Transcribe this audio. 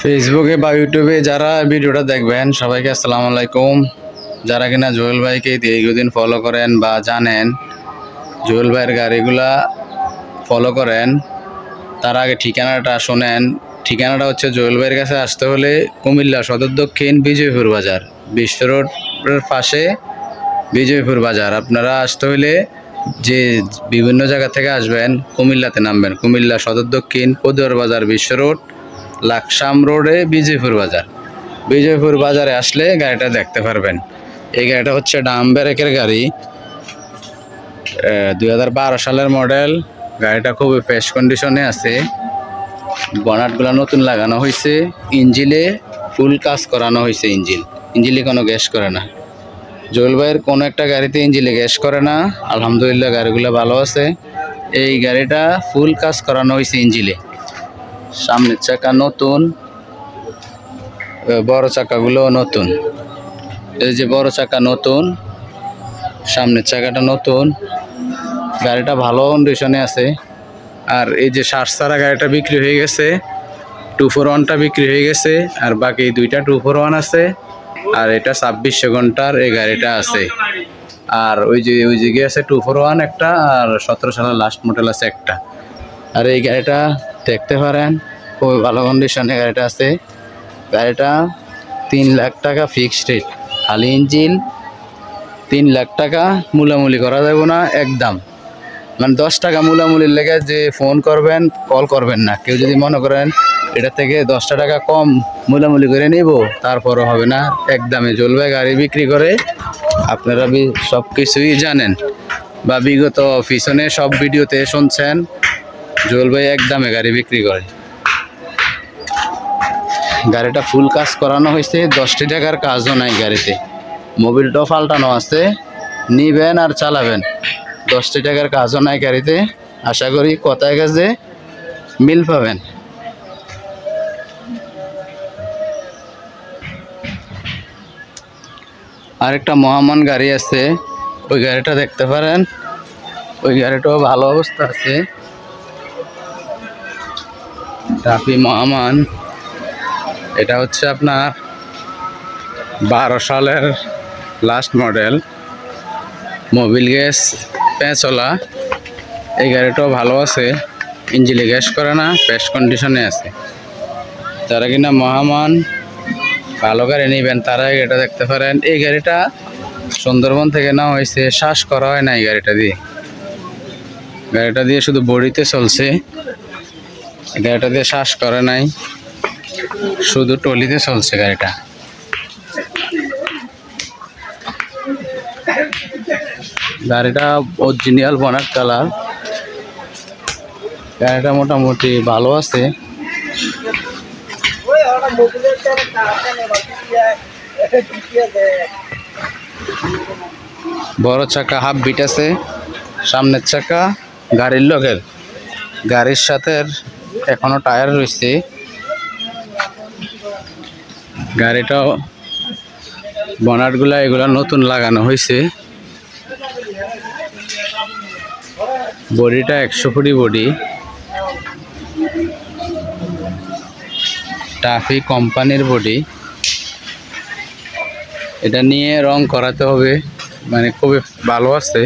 ফেসবুকে বা ইউটিউবে যারা ভিডিওটা দেখবেন সবাইকে আসসালামু আলাইকুম। যারা কিনা জুয়েল ভাইকে দীর্ঘদিন ফলো করেন বা জানেন জুয়েল ভাইয়ের গাড়িগুলা ফলো করেন, তার আগে ঠিকানাটা শোনেন। ঠিকানাটা হচ্ছে জুয়েল ভাইয়ের কাছে আসতে হলে কুমিল্লা সদর দক্ষিণ বিজয়পুর বাজার, বিশ্ব রোডের পাশে বিজয়পুর বাজার। আপনারা আসতে হলে যে বিভিন্ন জায়গা থেকে আসবেন কুমিল্লাতে নামবেন, কুমিল্লা সদর দক্ষিণ পদুয়ার বাজার, বিশ্ব রোড, লাকসাম রোডে বিজয়পুর বাজার। বিজয়পুর বাজারে আসলে গাড়িটা দেখতে পারবেন। এই গাড়িটা হচ্ছে ডাম ব্রেকের গাড়ি, 2012 সালের মডেল। গাড়িটা খুবই ফ্রেশ কন্ডিশনে আছে। বনাটগুলো নতুন লাগানো হয়েছে, ইঞ্জিলে ফুল কাজ করানো হয়েছে। ইঞ্জিলে কোনো গ্যাস করে না। জুয়েল ভাইয়ের কোনো একটা গাড়িতে ইঞ্জিলে গ্যাস করে না, আলহামদুলিল্লাহ গাড়িগুলো ভালো আছে। এই গাড়িটা ফুল কাজ করানো হয়েছে ইঞ্জিলে। সামনের চাকা নতুন, বড় চাকাগুলো নতুন। এই যে বড় চাকা নতুন, সামনের চাকাটা নতুন। গাড়িটা ভালো কন্ডিশনে আছে। আর এই যে সারসারা গাড়িটা বিক্রি হয়ে গেছে, 241টা বিক্রি হয়ে গেছে, আর বাকি দুইটা 241 আছে। আর এটা 2600 ঘন্টার এই গাড়িটা আছে। আর ওই যে আছে 241 একটা, আর 17 সালের লাস্ট মডেল আছে একটা। আর এই গাড়িটা দেখতে পারেন, খুবই ভালো কন্ডিশনে গাড়িটা আছে। গাড়িটা 3 লাখ টাকা ফিক্সড রেট, খালি ইঞ্জিন। 3 লাখ টাকা মূলামূলি করা যাবে না একদম। মানে 10 টাকা মূলামূলির লেগে যে ফোন করবেন, কল করবেন না। কেউ যদি মনে করেন এটা থেকে 10 টাকা কম মূলামূলি করে নিব, তারপরও হবে না। একদমে জুয়েল ভাই গাড়ি বিক্রি করে, আপনারা সব কিছুই জানেন বা বিগত পিছনে সব ভিডিওতে শুনছেন। জুয়েল ভাই একদমে গাড়ি বিক্রি করে। গাড়িটা ফুল কাজ করানো হয়েছে, 10টি টাকার কাজও নাই গাড়িতে। মোবিলটাও পাল্টানো আছে, নিবেন আর চালাবেন। 10টি টাকার কাজও নাই গাড়িতে। আশা করি কথায় কাজে মিল পাবেন। আরেকটা মহামান গাড়ি আছে, ওই গাড়িটা দেখতে পারেন। ওই গাড়িটাও ভালো অবস্থা আছে। টাফি মহামান, এটা হচ্ছে আপনার 12 সালের লাস্ট মডেল, মোবিল গ্যাস পেঁচলা। এই গাড়িটাও ভালো আছে, ইঞ্জিলে গ্যাস করে না, ফ্রেশ কন্ডিশনে আছে। যারা কিনা মহামান ভালো গাড়ি নেবেন তারা এই গাড়িটা দেখতে পারেন। এই গাড়িটা সুন্দরবন থেকে নেওয়া হয়েছে, শ্বাস করা হয় না এই গাড়িটা দিয়ে। গাড়িটা দিয়ে শুধু বডিতে চলছে, গাড়িটা দিয়ে শ্বাস করে নাই, শুধু টলিতে চলছে গাড়িটা। গাড়িটা অরিজিনাল বনাট কালার। গাড়িটা মোটামুটি ভালো আছে। বড় চাকা হাফ বিট আছে, সামনের চাকা গাড়ির লগের, গাড়ির সাথে এখনো টায়ার রয়েছে। গাড়িটাও বনাটগুলা এগুলা নতুন লাগানো হয়েছে। বডিটা 100 ফুটি বডি, টাফি কোম্পানির বডি। এটা নিয়ে রং করাতে হবে, মানে খুবই ভালো আছে।